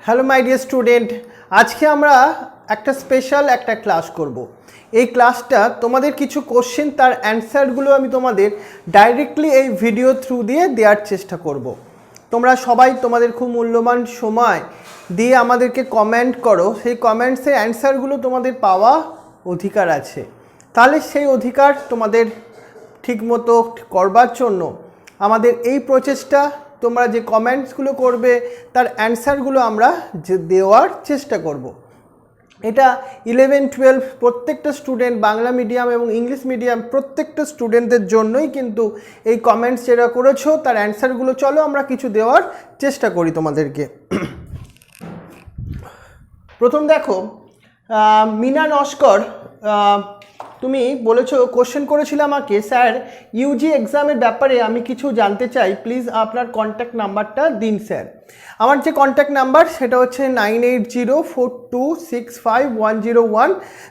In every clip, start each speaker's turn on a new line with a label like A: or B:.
A: Hello my dear student, আজকে আমরা একটা স্পেশাল একটা ক্লাস করব। এই ক্লাসটা তোমাদের কিছু কোশ্চেন তার অ্যান্সারগুলো আমি তোমাদের ডাইরেক্টলি এই ভিডিও থ্রু দিয়ে দেওয়ার চেষ্টা করব। তোমরা সবাই তোমাদের খুব মূল্যবান সময় দিয়ে আমাদেরকে কমেন্ট করো, সেই কমেন্টসের অ্যান্সারগুলো তোমাদের পাওয়া অধিকার আছে। তাহলে সেই অধিকার তোমাদের ঠিকমতো করবার জন্য আমাদের এই প্রচেষ্টা, তোমরা যে কমেন্টসগুলো করবে তার অ্যান্সারগুলো আমরা দেওয়ার চেষ্টা করব। এটা 11-12 প্রত্যেকটা স্টুডেন্ট, বাংলা মিডিয়াম এবং ইংলিশ মিডিয়াম প্রত্যেকটা স্টুডেন্টদের জন্যই কিন্তু এই কমেন্টস যেটা করেছো তার অ্যান্সারগুলো চলো আমরা কিছু দেওয়ার চেষ্টা করি তোমাদেরকে। প্রথম দেখো, মিনা নস্কর, তুমি বলেছো, কোশ্চেন করেছিল আমাকে, স্যার ইউজি এক্সামের ব্যাপারে আমি কিছু জানতে চাই, প্লিজ আপনার কন্ট্যাক্ট নাম্বারটা দিন স্যার। আমার যে কন্ট্যাক্ট নাম্বার সেটা হচ্ছে 9804265101।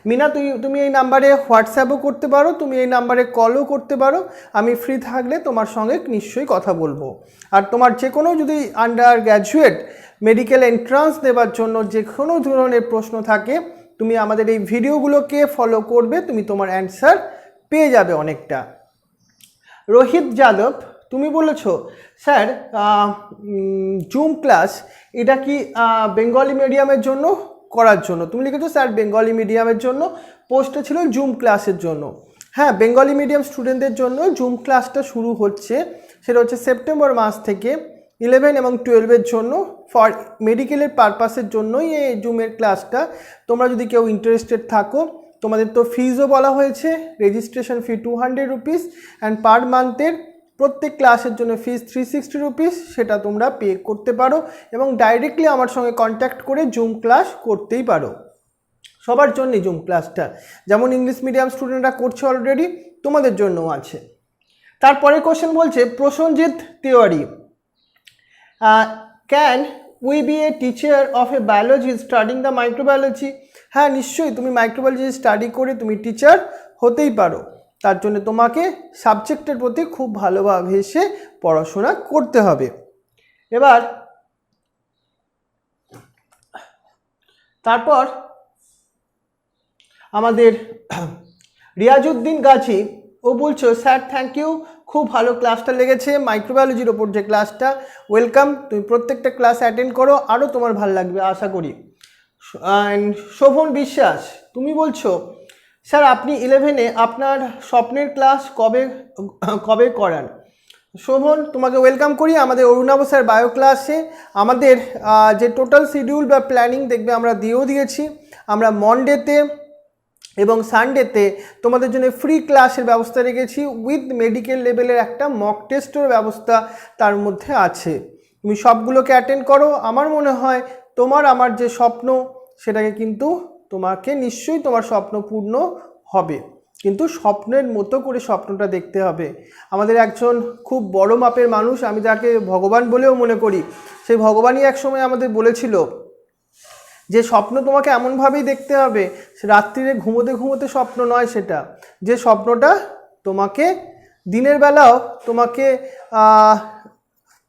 A: মিনা, তুমি এই নাম্বারে হোয়াটসঅ্যাপও করতে পারো, তুমি এই নাম্বারে কলও করতে পারো। আমি ফ্রি থাকলে তোমার সঙ্গে নিশ্চয়ই কথা বলবো। আর তোমার যে কোনো যদি আন্ডার গ্র্যাজুয়েট মেডিকেল এন্ট্রান্স দেওয়ার জন্য যে কোনো ধরনের প্রশ্ন থাকে, তুমি আমাদের এই ভিডিওগুলোকে ফলো করবে, তুমি তোমার অ্যান্সার পেয়ে যাবে অনেকটা। রোহিত যাদব, তুমি বলেছো স্যার জুম ক্লাস এটা কি বেঙ্গলি মিডিয়ামের জন্য করার জন্য, তুমি লিখেছো স্যার বেঙ্গলি মিডিয়ামের জন্য, পোস্টটা ছিল জুম ক্লাসের জন্য। হ্যাঁ, বেঙ্গলি মিডিয়াম স্টুডেন্টদের জন্য জুম ক্লাসটা শুরু হচ্ছে, সেটা হচ্ছে সেপ্টেম্বর মাস থেকে। 11 এবং 12-এর জন্য ফর মেডিকেলের পারপাসের জন্যই এই জুমের ক্লাসটা। তোমরা যদি কেউ ইন্টারেস্টেড থাকো, তোমাদের তো ফিজও বলা হয়েছে, রেজিস্ট্রেশন ফি 200 রুপিস অ্যান্ড পার মান্থের প্রত্যেক ক্লাসের জন্য ফিজ 360 রুপিস, সেটা তোমরা পে করতে পারো এবং ডাইরেক্টলি আমার সঙ্গে কন্ট্যাক্ট করে জুম ক্লাস করতেই পারো। সবার জন্যই জুম ক্লাসটা, যেমন ইংলিশ মিডিয়াম স্টুডেন্টরা করছে অলরেডি, তোমাদের জন্যও আছে। তারপরে কোশ্চেন বলছে Prosenjit Tiwari, can we B a teacher of A biology studying the microbiology? হ্যাঁ, নিশ্চয়ই, তুমি মাইক্রোবায়োলজি স্টাডি করে তুমি টিচার হতেই পারো। তার জন্য তোমাকে সাবজেক্টের প্রতি খুব ভালোভাবে এসে পড়াশোনা করতে হবে। এবার তারপর আমাদের রিয়াজউদ্দিন গাজী, ও বলছো স্যার থ্যাংক ইউ, খুব ভালো ক্লাসটা লেগেছে, মাইক্রোবায়োলজির ওপর যে ক্লাসটা, ওয়েলকাম, তুমি প্রত্যেকটা ক্লাস অ্যাটেন্ড করো, আরও তোমার ভালো লাগবে আশা করি। শোভন বিশ্বাস, তুমি বলছো স্যার আপনি 11-এ আপনার স্বপ্নের ক্লাস কবে করান? শোভন, তোমাকে ওয়েলকাম করি আমাদের অরুণাভ স্যার বায়ো ক্লাসে। আমাদের যে টোটাল শিডিউল বা প্ল্যানিং দেখবে আমরা দিয়েছি। আমরা মনডেতে এবং সানডেতে তোমাদের জন্য ফ্রি ক্লাসের ব্যবস্থা রেখেছি, উইথ মেডিকেল লেভেলের একটা মক টেস্টের ব্যবস্থা তার মধ্যে আছে। তুমি সবগুলোকে অ্যাটেন্ড করো। আমার মনে হয় তোমার আমার যে স্বপ্ন সেটাকে কিন্তু তোমাকে নিশ্চয়ই তোমার স্বপ্ন পূর্ণ হবে, কিন্তু স্বপ্নের মতো করে স্বপ্নটা দেখতে হবে। আমাদের একজন খুব বড় মাপের মানুষ, আমি যাকে ভগবান বলেও মনে করি, সেই ভগবানই একসময় আমাদের বলেছিল যে স্বপ্ন তোমাকে এমনভাবেই দেখতে হবে, রাত্রিরে ঘুমোতে ঘুমোতে স্বপ্ন নয়, সেটা যে স্বপ্নটা তোমাকে দিনের বেলাও তোমাকে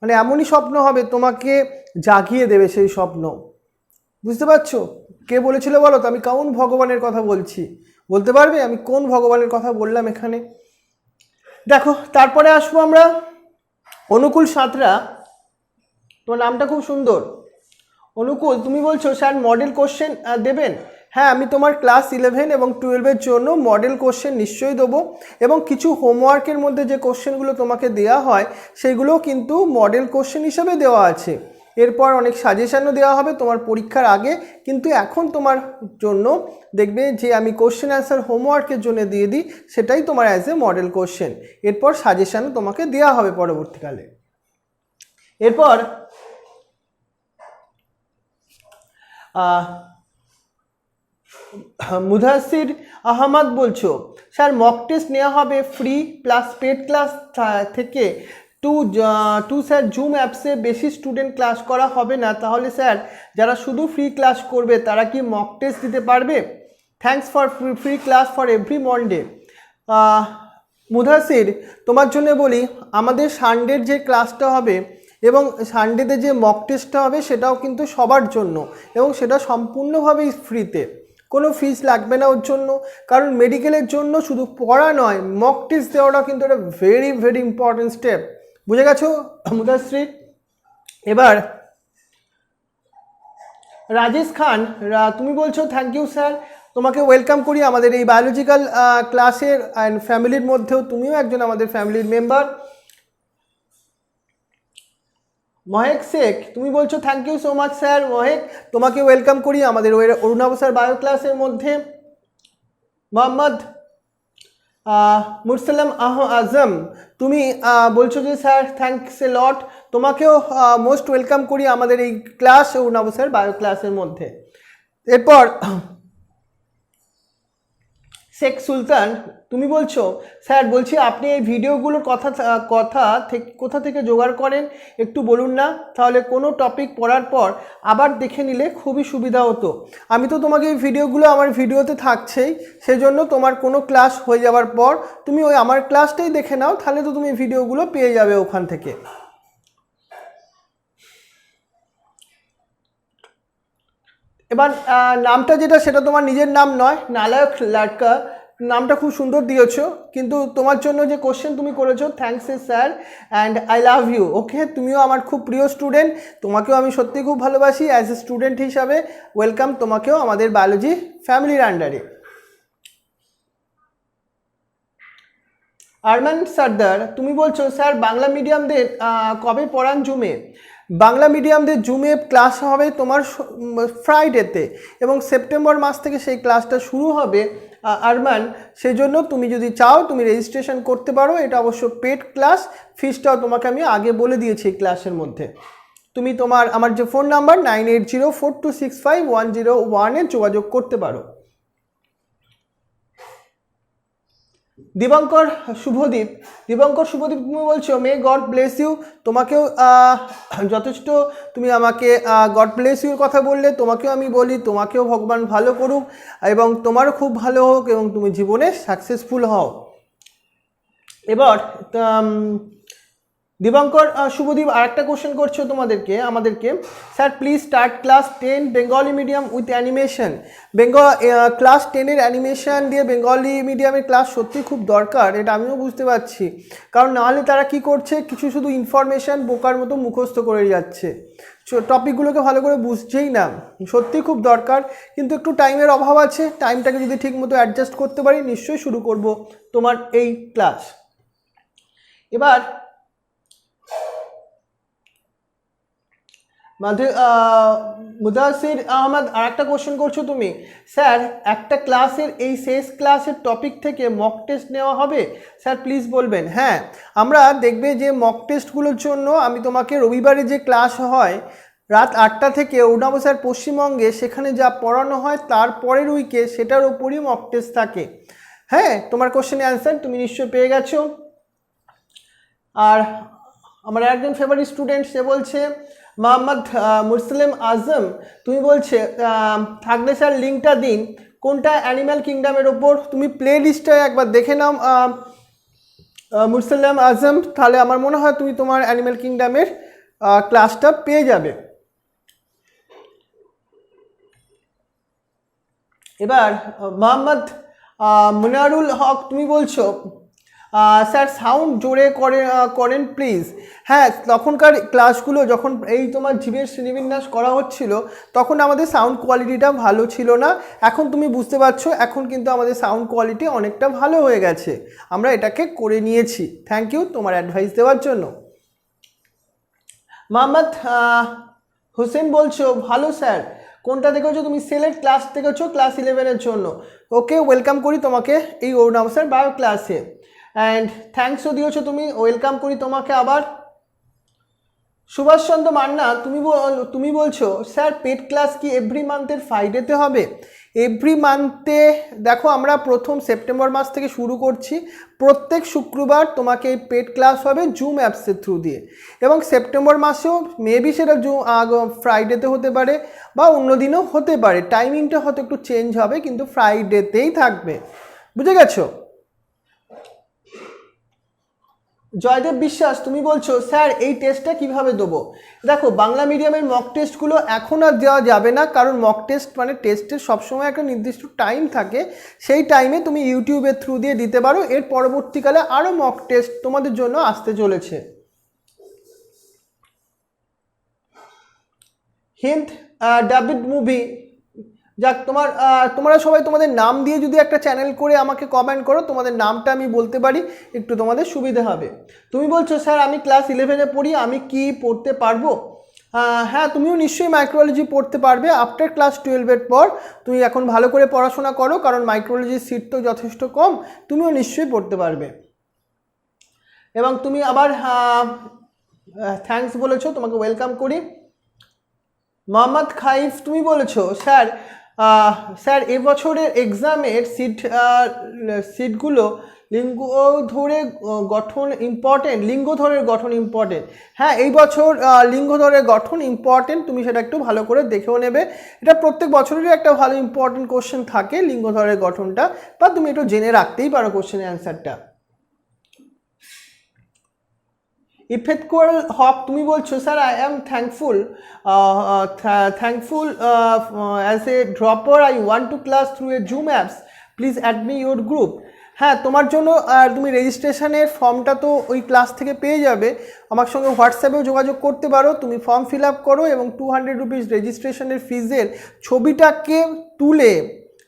A: মানে এমনই স্বপ্ন হবে তোমাকে জাগিয়ে দেবে সেই স্বপ্ন। বুঝতে পারছো কে বলেছিল বলো তো? আমি কোন ভগবানের কথা বলছি, বলতে পারবে আমি কোন ভগবানের কথা বললাম এখানে? দেখো, তারপরে আসবো আমরা অনুকূল সাঁতরা, তোমার নামটা খুব সুন্দর। অনুকূল, তুমি বলছো স্যার মডেল কোশ্চেন দেবেন? হ্যাঁ, আমি তোমার ক্লাস 11 এবং 12-এর জন্য মডেল কোশ্চেন নিশ্চয়ই দেবো, এবং কিছু হোমওয়ার্কের মধ্যে যে কোশ্চেনগুলো তোমাকে দেওয়া হয় সেইগুলোও কিন্তু মডেল কোশ্চেন হিসেবে দেওয়া আছে। এরপর অনেক সাজেশানও দেওয়া হবে তোমার পরীক্ষার আগে, কিন্তু এখন তোমার জন্য দেখবে যে আমি কোশ্চেন অ্যান্সার হোমওয়ার্কের জন্য দিয়ে দিই, সেটাই তোমার অ্যাজ এ মডেল কোশ্চেন। এরপর সাজেশানও তোমাকে দেওয়া হবে পরবর্তীকালে। এরপর মুদাসির আহমদ বলছো স্যার মক টেস্ট নেওয়া হবে ফ্রি প্লাস পেড ক্লাস থেকে টু স্যার জুম অ্যাপসে বেশি স্টুডেন্ট ক্লাস করা হবে না, তাহলে স্যার যারা শুধু ফ্রি ক্লাস করবে তারা কি মক টেস্ট দিতে পারবে? Thanks for free class for every Monday. Mudasir, তোমার জন্য বলি, আমাদের সানডের যে ক্লাসটা হবে এবং সানডেতে যে মক টেস্টটা হবে সেটাও কিন্তু সবার জন্য, এবং সেটা সম্পূর্ণভাবেই ফ্রিতে, কোনো ফিস লাগবে না ওর জন্য। কারণ মেডিকেলের জন্য শুধু পড়া নয়, মক টেস্ট দেওয়াটা কিন্তু একটা ভেরি ভেরি ইম্পর্টেন্ট স্টেপ। বুঝে গেছো মুদাশ্রী? এবার রাজেশ খান, তুমি বলছো থ্যাংক ইউ স্যার, তোমাকে ওয়েলকাম করি আমাদের এই বায়োলজিক্যাল ক্লাসের অ্যান্ড ফ্যামিলির মধ্যেও তুমিও একজন আমাদের ফ্যামিলির মেম্বার। মহেক শেখ, তুমি বলছো thank you so much sir. Mahek, তোমাকে ওয়েলকাম করি আমাদের অরুণাভ স্যার বায়ো ক্লাসের মধ্যে। মোহাম্মদ মুরসালাম আজম, তুমি বলছো যে স্যার থ্যাংকস এ লট, তোমাকেও মোস্ট ওয়েলকাম করি আমাদের এই ক্লাস অরুণাভ স্যার বায়ো ক্লাসের মধ্যে। এরপর শেখ সুলতান, তুমি বলছো স্যার, বলছি আপনি এই ভিডিওগুলোর কোথা থেকে জোগাড় করেন একটু বলুন না, তাহলে কোনো টপিক পড়ার পর আবার দেখে নিলে খুবই সুবিধা হতো। আমি তো তোমাকে এই ভিডিওগুলো আমার ভিডিওতে থাকছেই, সেজন্য তোমার কোনো ক্লাস হয়ে যাওয়ার পর তুমি ওই আমার ক্লাসটাই দেখে নাও, তাহলে তো তুমি ভিডিওগুলো পেয়ে যাবে ওখান থেকে। এবার নামটা যেটা, সেটা তোমার নিজের নাম নয়, নালায়ক লাটকা নামটা খুব সুন্দর দিয়েছো, কিন্তু তোমার জন্য যে কোশ্চেন তুমি করেছো, thanks a sir and I love you. Okay, তুমিও আমার খুব প্রিয় স্টুডেন্ট, তোমাকেও আমি সত্যি খুব ভালোবাসি অ্যাজ এ স্টুডেন্ট হিসাবে। ওয়েলকাম তোমাকেও আমাদের বায়োলজি ফ্যামিলির আন্ডারে। আরমান সর্দার, তুমি বলছো স্যার বাংলা মিডিয়ামদের কবে পড়ান জুমে? বাংলা মিডিয়ামদের জুমে ক্লাস হবে তোমার ফ্রাইডেতে, এবং সেপ্টেম্বর মাস থেকে সেই ক্লাসটা শুরু হবে আরমান। সেই জন্য তুমি যদি চাও তুমি রেজিস্ট্রেশন করতে পারো, এটা অবশ্য পেড ক্লাস, ফিসটাও তোমাকে আমি আগে বলে দিয়েছি এই ক্লাসের মধ্যে। তুমি আমার যে ফোন নাম্বার 9804265101 যোগাযোগ করতে পারো। দীপঙ্কর শুভদীপ, তুমি বলছো মে গড ব্লেস ইউ, তোমাকেও যথেষ্ট, তুমি আমাকে গড ব্লেস ইউর কথা বললে, তোমাকেও আমি বলি তোমাকেও ভগবান ভালো করুক এবং তোমারও খুব ভালো হোক এবং তুমি জীবনে সাকসেসফুল হও। এবার দীপঙ্কর শুভদীপ আরেকটা কোশ্চেন করছো আমাদেরকে, sir please start class 10 Bengali medium with animation. Class 10-এর অ্যানিমেশন দিয়ে বেঙ্গলি মিডিয়ামের ক্লাস সত্যি খুব দরকার, এটা আমিও বুঝতে পারছি, কারণ নাহলে তারা কি করছে, কিছু শুধু ইনফরমেশান বোকার মতো মুখস্থ করে যাচ্ছে, টপিকগুলোকে ভালো করে বুঝছেই না। সত্যি খুব দরকার, কিন্তু একটু টাইমের অভাব আছে, টাইমটাকে যদি ঠিক মতো অ্যাডজাস্ট করতে পারি নিশ্চয়ই শুরু করব তোমার এই ক্লাস। এবার মুদাসির আহমদ আরেকটা কোশ্চেন করছো তুমি, স্যার একটা ক্লাসের এই শেষ ক্লাসের টপিক থেকে মক টেস্ট নেওয়া হবে? স্যার প্লিজ বলবেন। হ্যাঁ, আমরা দেখবে যে মক টেস্টগুলোর জন্য আমি তোমাকে রবিবারে যে ক্লাস হয় রাত 8টা থেকে অরুণাভ স্যার পশ্চিমবঙ্গে, সেখানে যা পড়ানো হয় তারপরের উইকে সেটার ওপরই মক টেস্ট থাকে। হ্যাঁ, তোমার কোশ্চেনের অ্যান্সার তুমি নিশ্চয়ই পেয়ে গেছো। আর আমার একজন ফেভারিট স্টুডেন্ট, সে বলছে মোহাম্মদ মুরসালাম আজম, তুমি বলছে থাকলে স্যার লিঙ্কটা দিন, কোনটা অ্যানিম্যাল কিংডমের ওপর, তুমি প্লে লিস্টটা একবার দেখে নাও মুরসালাম আজম, তাহলে আমার মনে হয় তুমি তোমার অ্যানিম্যাল কিংডমের ক্লাসটা পেয়ে যাবে। এবার মোহাম্মদ মুনারুল হক, তুমি বলছো স্যার সাউন্ড জোরে করেন প্লিজ। হ্যাঁ, তখনকার ক্লাসগুলো যখন এই তোমার জীবের শ্রেণীবিন্যাস করা হচ্ছিল, তখন আমাদের সাউন্ড কোয়ালিটিটা ভালো ছিল না, এখন তুমি বুঝতে পারছো এখন কিন্তু আমাদের সাউন্ড কোয়ালিটি অনেকটা ভালো হয়ে গেছে, আমরা এটাকে করে নিয়েছি। থ্যাংক ইউ তোমার অ্যাডভাইস দেওয়ার জন্য। মোহাম্মদ হোসেন বলছো ভালো স্যার, কোনটা দেখেছো তুমি? সেলের ক্লাস দেখেছো ক্লাস 11-এর জন্য। ওকে, ওয়েলকাম করি তোমাকে এই অরুণাভ স্যার বায়ো ক্লাসে, অ্যান্ড থ্যাঙ্কসও দিয়েছো তুমি, ওয়েলকাম করি তোমাকে আবার। সুভাষচন্দ্র মান্না, তুমি বলছো স্যার পেড ক্লাস কি এভরি মান্থের ফ্রাইডেতে হবে? এভরি মান্থে দেখো, আমরা প্রথম সেপ্টেম্বর মাস থেকে শুরু করছি, প্রত্যেক শুক্রবার তোমাকে এই পেড ক্লাস হবে জুম অ্যাপসের থ্রু দিয়ে, এবং সেপ্টেম্বর মাসেও মেবি সেটা ফ্রাইডেতে হতে পারে বা অন্য দিনও হতে পারে, টাইমিংটা হয়তো একটু চেঞ্জ হবে, কিন্তু ফ্রাইডেতেই থাকবে। বুঝে গেছো? জয়দেব বিশ্বাস তুমি বলছো স্যার এই টেস্টটা কিভাবে দেবো। দেখো বাংলা মিডিয়ামের মক টেস্টগুলো এখন আর দেওয়া যাবে না, কারণ মক টেস্ট মানে টেস্টের সবসময় একটা নির্দিষ্ট টাইম থাকে, সেই টাইমে তুমি ইউটিউবের থ্রু দিয়ে দিতে পারো। এর পরবর্তীকালে আরও মক টেস্ট তোমাদের জন্য আসতে চলেছে। হিন্দ ডাবিড মুভি, যাক তোমরা সবাই তোমাদের নাম দিয়ে যদি একটা চ্যানেল করে আমাকে কমেন্ট করো, তোমাদের নামটা আমি বলতে পারি, একটু তোমাদের সুবিধা হবে। তুমি বলছো স্যার আমি ক্লাস 11-এ পড়ি, আমি কি পড়তে পারবো? হ্যাঁ, তুমিও নিশ্চয়ই মাইক্রোবায়োলজি পড়তে পারবে আফটার ক্লাস 12-এর পর। তুমি এখন ভালো করে পড়াশোনা করো, কারণ মাইক্রোবায়োলজির সিট তো যথেষ্ট কম, তুমিও নিশ্চয়ই পড়তে পারবে। এবং তুমি আবার থ্যাঙ্কস বলেছো, তোমাকে ওয়েলকাম করি। মোহাম্মদ খাইফ তুমি বলেছো স্যার এবছরের এক্সামের সিটগুলো লিঙ্গ ধরে গঠন ইম্পর্টেন্ট। হ্যাঁ, এই বছর লিঙ্গধরের গঠন ইম্পর্টেন্ট, তুমি সেটা একটু ভালো করে দেখেও নেবে। এটা প্রত্যেক বছরেরই একটা ভালো ইম্পর্টেন্ট কোশ্চেন থাকে লিঙ্গধরের গঠনটা, বা তুমি একটু জেনে রাখতেই পারো কোশ্চেনের অ্যান্সারটা। ইফেক্টুয়াল হক তুমি বলছো sir I am thankful as a dropper I want to class through a Zoom apps, please add me your group. হ্যাঁ, তোমার জন্য তুমি রেজিস্ট্রেশনের ফর্মটা তো ওই ক্লাস থেকে পেয়ে যাবে, আমার সঙ্গে হোয়াটসঅ্যাপেও যোগাযোগ করতে পারো। তুমি ফর্ম ফিল আপ করো এবং 200 রুপিস রেজিস্ট্রেশনের ফিজের ছবিটাকে তুলে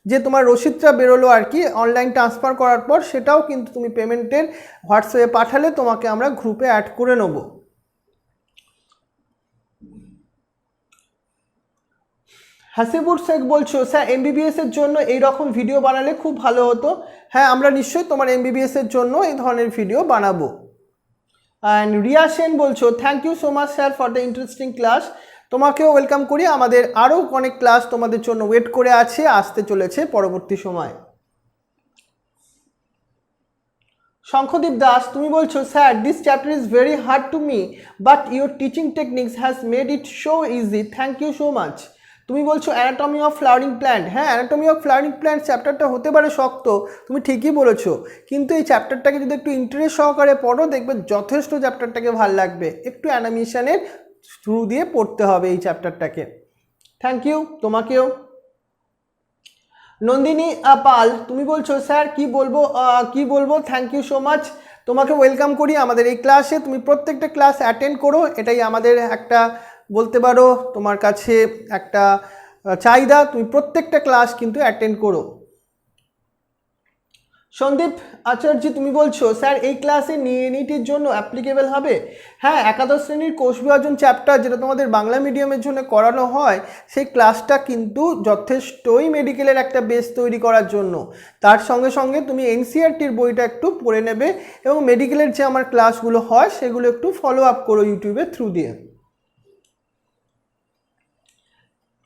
A: যে তোমার রসিদটা বেরোলো আর কি অনলাইন ট্রান্সফার করার পর, সেটাও কিন্তু তুমি পেমেন্টের হোয়াটসঅ্যাপে পাঠালে তোমাকে আমরা গ্রুপে অ্যাড করে নেব। হাসিবুর শেখ বলছো স্যার এমবিবিএস এর জন্য এই রকম ভিডিও বানালে খুব ভালো হতো। হ্যাঁ, আমরা নিশ্চয়ই তোমার এমবিবিএস এর জন্য এই ধরনের ভিডিও বানাবো। অ্যান্ড রিয়া সেন বলছো thank you so much sir for the interesting class. তোমাকেও ওয়েলকাম করি, আমাদের আরও অনেক ক্লাস তোমাদের জন্য ওয়েট করে আছে, আসতে চলেছে পরবর্তী সময়। শঙ্খদীপ দাস তুমি বলছো sir this chapter is very hard to me but your teaching techniques has made it so easy, thank you so much. তুমি বলছো অ্যানাটমি অফ ফ্লাওয়ারিং প্ল্যান্ট। হ্যাঁ, অ্যানাটমি অফ ফ্লাওয়ারিং প্ল্যান্ট চ্যাপ্টারটা হতে পারে শক্ত, তুমি ঠিকই বলেছো, কিন্তু এই চ্যাপ্টারটাকে যদি একটু ইন্টারেস্ট সহকারে পড়ো, দেখবে যথেষ্ট চ্যাপ্টারটাকে ভাল লাগবে। একটু অ্যানিমেশনের থ্রু দিয়ে পড়তে হবে এই চ্যাপ্টারটাকে। থ্যাংক ইউ তোমাকেও। নন্দিনী পাল তুমি বলছো স্যার কি বলবো থ্যাংক ইউ সো মাচ। তোমাকে ওয়েলকাম করি আমাদের এই ক্লাসে, তুমি প্রত্যেকটা ক্লাস অ্যাটেন্ড করো, এটাই আমাদের একটা বলতে পারো তোমার কাছে একটা চাহিদা, তুমি প্রত্যেকটা ক্লাস কিন্তু অ্যাটেন্ড করো। সন্দীপ আচার্য তুমি বলছো স্যার এই ক্লাসে নিটির জন্য অ্যাপ্লিকেবল হবে। হ্যাঁ, একাদশ শ্রেণীর কোষ বিভাজন চ্যাপ্টার যেটা তোমাদের বাংলা মিডিয়ামের জন্য করানো হয়, সেই ক্লাসটা কিন্তু যথেষ্টই মেডিকেলের একটা বেস তৈরি করার জন্য। তার সঙ্গে সঙ্গে তুমি এনসিইআরটির বইটা একটু পড়ে নেবে এবং মেডিকেলের যে আমার ক্লাসগুলো হয় সেগুলো একটু ফলো আপ করো ইউটিউবের থ্রু দিয়ে।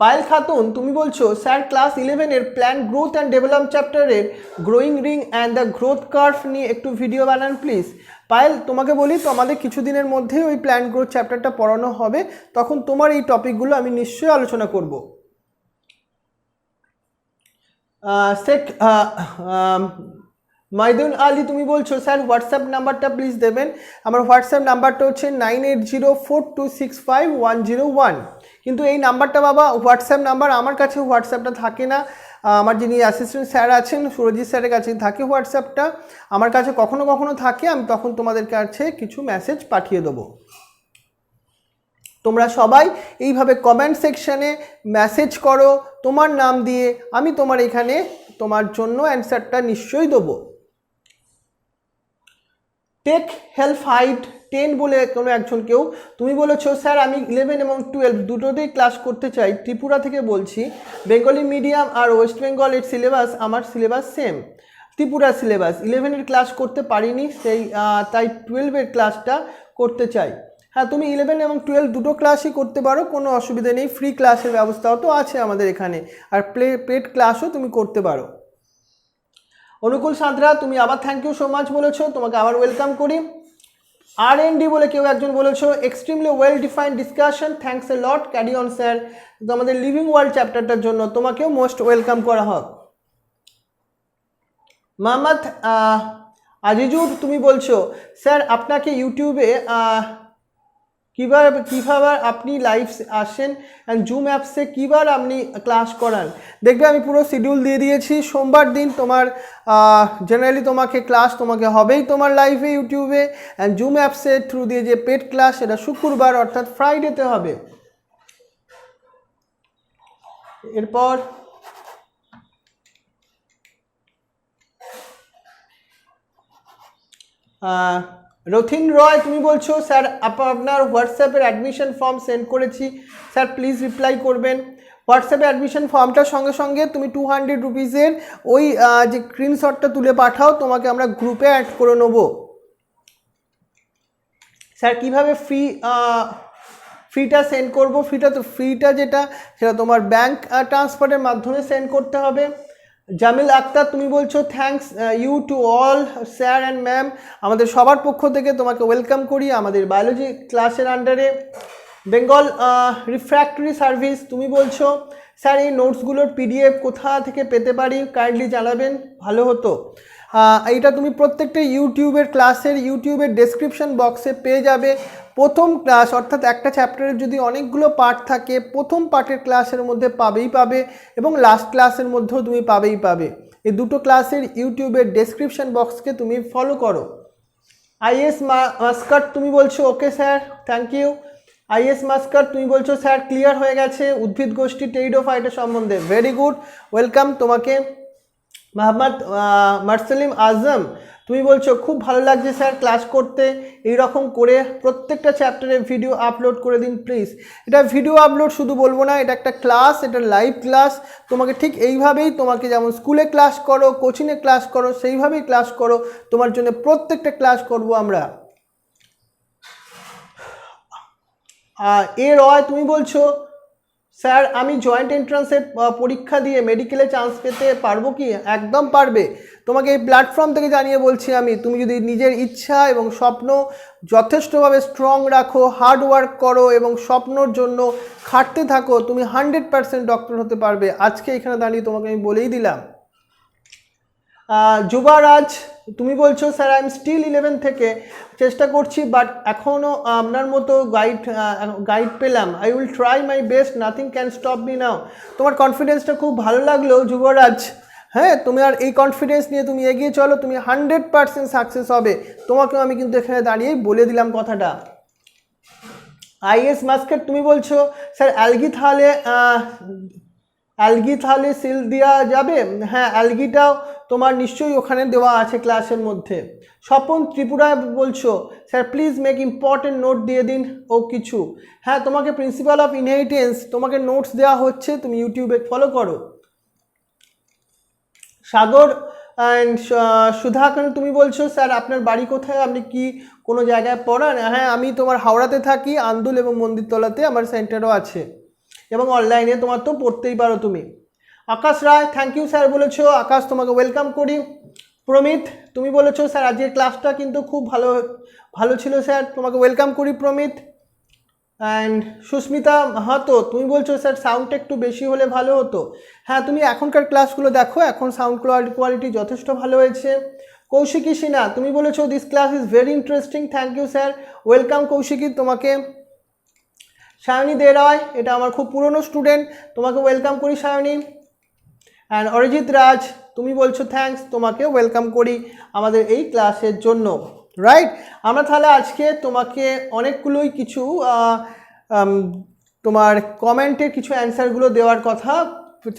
A: পায়েল খাতুন তুমি বলছো স্যার ক্লাস 11-এর প্ল্যান গ্রোথ অ্যান্ড ডেভেলপ চ্যাপ্টারের growing ring and the growth curve নিয়ে একটু ভিডিও বানান প্লিজ। পায়েল তোমাকে বলি তো আমাদের কিছুদিনের মধ্যেই ওই প্ল্যান গ্রোথ চ্যাপ্টারটা পড়ানো হবে, তখন তোমার এই টপিকগুলো আমি নিশ্চয়ই আলোচনা করব। শেখ মাইদুল আলী তুমি বলছো স্যার হোয়াটসঅ্যাপ নাম্বারটা প্লিজ দেবেন। আমার হোয়াটসঅ্যাপ নাম্বারটা হচ্ছে 9804265101, কিন্তু এই নাম্বারটা বাবা হোয়াটসঅ্যাপ নাম্বার, আমার কাছে হোয়াটসঅ্যাপটা থাকে না, আমার যিনি অ্যাসিস্ট্যান্ট স্যার আছেন সুরজিৎ স্যারের কাছে থাকে হোয়াটসঅ্যাপটা, আমার কাছে কখনো কখনো থাকে, আমি তখন তোমাদের কাছে কিছু মেসেজ পাঠিয়ে দেবো। তোমরা সবাই এইভাবে কমেন্ট সেকশানে মেসেজ করো তোমার নাম দিয়ে, আমি তোমার এখানে তোমার জন্য অ্যান্সারটা নিশ্চয়ই দেবো। টেক হেল্প হাইট 10 বলে কোনো একজন কেউ তুমি বলেছো স্যার আমি 11 এবং 12 দুটোতেই ক্লাস করতে চাই, ত্রিপুরা থেকে বলছি, বেঙ্গলি মিডিয়াম আর ওয়েস্ট বেঙ্গলের সিলেবাস আমার সিলেবাস সেম, ত্রিপুরা সিলেবাস 11-এর ক্লাস করতে পারিনি, তাই 12-এর ক্লাসটা করতে চাই। হ্যাঁ, তুমি 11 এবং 12 দুটো ক্লাসই করতে পারো, কোনো অসুবিধা নেই, ফ্রি ক্লাসের ব্যবস্থাও তো আছে আমাদের এখানে, আর পেড ক্লাসও তুমি করতে পারো। অনুকূল সাঁতরা তুমি আবার থ্যাংক ইউ সো মাচ বলেছো, তোমাকে আবার ওয়েলকাম করি। R&D বলে কেউ একজন বলেছো extremely well defined discussion, thanks a lot, carry on sir, তো আমাদের লিভিং ওয়ার্ল্ড চ্যাপ্টারটার জন্য তোমাকেও মোস্ট ওয়েলকাম করা হোক। মোহাম্মদ আজিজুর তুমি বলছো স্যার আপনাকে ইউটিউবে কীভাবে আপনি লাইভ আসেন অ্যান্ড জুম অ্যাপসে কীবার আপনি ক্লাস করান। দেখবে আমি পুরো শিডিউল দিয়ে দিয়েছি। সোমবার দিন তোমার জেনারেলি তোমাকে ক্লাস তোমাকে হবেই তোমার লাইভে ইউটিউবে, অ্যান্ড জুম অ্যাপসের থ্রু দিয়ে যে পেড ক্লাস সেটা শুক্রবার অর্থাৎ ফ্রাইডেতে হবে। এরপর রথিন রয় তুমি বলছো স্যার আপনার হোয়াটসঅ্যাপের অ্যাডমিশন ফর্ম সেন্ড করেছি, স্যার প্লিজ রিপ্লাই করবেন। হোয়াটসঅ্যাপে অ্যাডমিশন ফর্মটার সঙ্গে সঙ্গে তুমি 200 রুপিসের ওই যে স্ক্রিনশটটা তুলে পাঠাও, তোমাকে আমরা গ্রুপে অ্যাড করে নেব। স্যার কীভাবে ফিটা সেন্ড করবো? ফিটা যেটা সেটা তোমার ব্যাঙ্ক ট্রান্সফারের মাধ্যমে সেন্ড করতে হবে। জামিল আক্তার তুমি বলছো thanks you to all sir and ma'am, আমাদের সবার পক্ষ থেকে তোমাকে ওয়েলকাম করি আমাদের বায়োলজি ক্লাসের আন্ডারে। বেঙ্গল রিফ্র্যাক্টরি সার্ভিস তুমি বলছো স্যার এই নোটসগুলোর পিডিএফ কোথা থেকে পেতে পারি কাইন্ডলি জানাবেন, ভালো হতো। এইটা তুমি প্রত্যেকটা ইউটিউবের ক্লাসের ইউটিউবের ডেসক্রিপশন বক্সে পেয়ে যাবে। প্রথম ক্লাস অর্থাৎ একটা চ্যাপ্টারের যদি অনেকগুলো পার্ট থাকে, প্রথম পার্টের ক্লাসের মধ্যে পাবে এবং লাস্ট ক্লাসের মধ্যেও তুমি পাবে। এই দুটো ক্লাসের ইউটিউবের ডেসক্রিপশন বক্সকে তুমি ফলো করো। আইএস মাস্কাট তুমি বলছো okay sir thank you. IS Muscat তুমি বলছো স্যার ক্লিয়ার হয়ে গেছে উদ্ভিদ গোষ্ঠী টেরিডোফাইটা সম্বন্ধে, ভেরি গুড, ওয়েলকাম তোমাকে। মোহাম্মদ মার্সেলিম আজম তুমি বলছো খুব ভালো লাগছে স্যার ক্লাস করতে, এই রকম করে প্রত্যেকটা চ্যাপ্টারের ভিডিও আপলোড করে দিন প্লিজ। এটা ভিডিও আপলোড শুধু বলবো না, এটা একটা ক্লাস, এটা লাইভ ক্লাস। তোমাকে ঠিক এইভাবেই তোমাকে যেমন স্কুলে ক্লাস করো, কোচিংয়ে ক্লাস করো, সেইভাবেই ক্লাস করো। তোমার জন্য প্রত্যেকটা ক্লাস করব আমরা। এ রয় তুমি বলছো স্যার আমি জয়েন্ট এন্ট্রান্সের পরীক্ষা দিয়ে মেডিকেলে চান্স পেতে পারবো কি? একদম পারবে। তোমাকে এই প্ল্যাটফর্ম থেকে জানিয়ে বলছি আমি, তুমি যদি নিজের ইচ্ছা এবং স্বপ্ন যথেষ্টভাবে স্ট্রং রাখো, হার্ড ওয়ার্ক করো এবং স্বপ্নর জন্য খাটতে থাকো, তুমি 100% ডক্টর হতে পারবে। আজকে এখানে দাঁড়িয়ে তোমাকে আমি বলেই দিলাম। যুবরাজ তুমি বলছো স্যার আই এম স্টিল 11 থেকে চেষ্টা করছি বাট এখনও আপনার মতো গাইড পেলাম, I will try my best, nothing can stop me now. তোমার কনফিডেন্সটা খুব ভালো লাগলো যুবরাজ। হ্যাঁ, তুমি আর এই কনফিডেন্স নিয়ে তুমি এগিয়ে চলো, তুমি 100% সাকসেস হবে। তোমাকেও আমি কিন্তু এখানে দাঁড়িয়েই বলে দিলাম কথাটা। আইএস মাস্কেট তুমি বলছো স্যার অ্যালগি তাহলে সিল দেওয়া যাবে? হ্যাঁ, অ্যালগিটাও তোমার নিশ্চয়ই ওখানে দেওয়া আছে ক্লাসের মধ্যে। স্বপন ত্রিপুরা বলছো sir please make important note দিয়ে দিন ও কিছু। হ্যাঁ, তোমাকে প্রিন্সিপাল অফ ইনহেরিটেন্স তোমাকে নোটস দেওয়া হচ্ছে, তুমি ইউটিউবে ফলো করো। সাগর অ্যান্ড সুধাকর তুমি বলছো স্যার আপনার বাড়ি কোথায়, আপনি কি কোনো জায়গায় পড়ান? হ্যাঁ, আমি তোমার হাওড়াতে থাকি, আন্দুল এবং মন্দিরতলাতে আমার সেন্টারও আছে এবং অনলাইনে তোমার তো পড়তেই পারো তুমি। আকাশ রায় থ্যাংক ইউ স্যার বলেছো, আকাশ তোমাকে ওয়েলকাম করি। প্রমিত তুমি বলেছো স্যার আজকের ক্লাসটা কিন্তু খুব ভালো ছিল স্যার, তোমাকে ওয়েলকাম করি প্রমিত। অ্যান্ড সুস্মিতা মাহাতো তুমি বলছো স্যার সাউন্ডটা একটু বেশি হলে ভালো হতো। হ্যাঁ, তুমি এখনকার ক্লাসগুলো দেখো, এখন সাউন্ড কোয়ালিটি যথেষ্ট ভালো হয়েছে। কৌশিকী সিনহা তুমি বলেছো this class is very interesting, thank you sir, welcome Koushiki তোমাকে। সায়নী দে রায় এটা আমার খুব পুরনো স্টুডেন্ট, তোমাকে ওয়েলকাম করি সায়নী। অ্যান্ড অরিজিৎ রাজ তুমি বলছো থ্যাঙ্কস, তোমাকে ওয়েলকাম করি আমাদের এই ক্লাসের জন্য। রাইট, আমরা তাহলে আজকে তোমাকে অনেকগুলোই কিছু তোমার কমেন্টের কিছু অ্যান্সারগুলো দেওয়ার কথা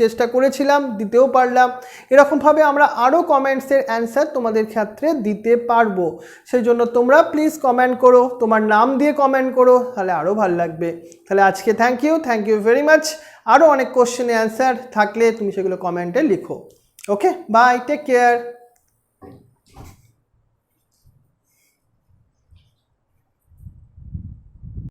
A: চেষ্টা করেছিলাম, দিতেও পারলাম। এরকমভাবে আমরা আরও কমেন্টসের অ্যান্সার তোমাদের ক্ষেত্রে দিতে পারবো। সেই জন্য তোমরা প্লিজ কমেন্ট করো, তোমার নাম দিয়ে কমেন্ট করো, তাহলে আরও ভালো লাগবে। তাহলে আজকে থ্যাংক ইউ ভেরি মাচ। আরও অনেক কোশ্চেনের অ্যান্সার থাকলে তুমি সেগুলো কমেন্টে লিখো। ওকে, বাই, টেক কেয়ার।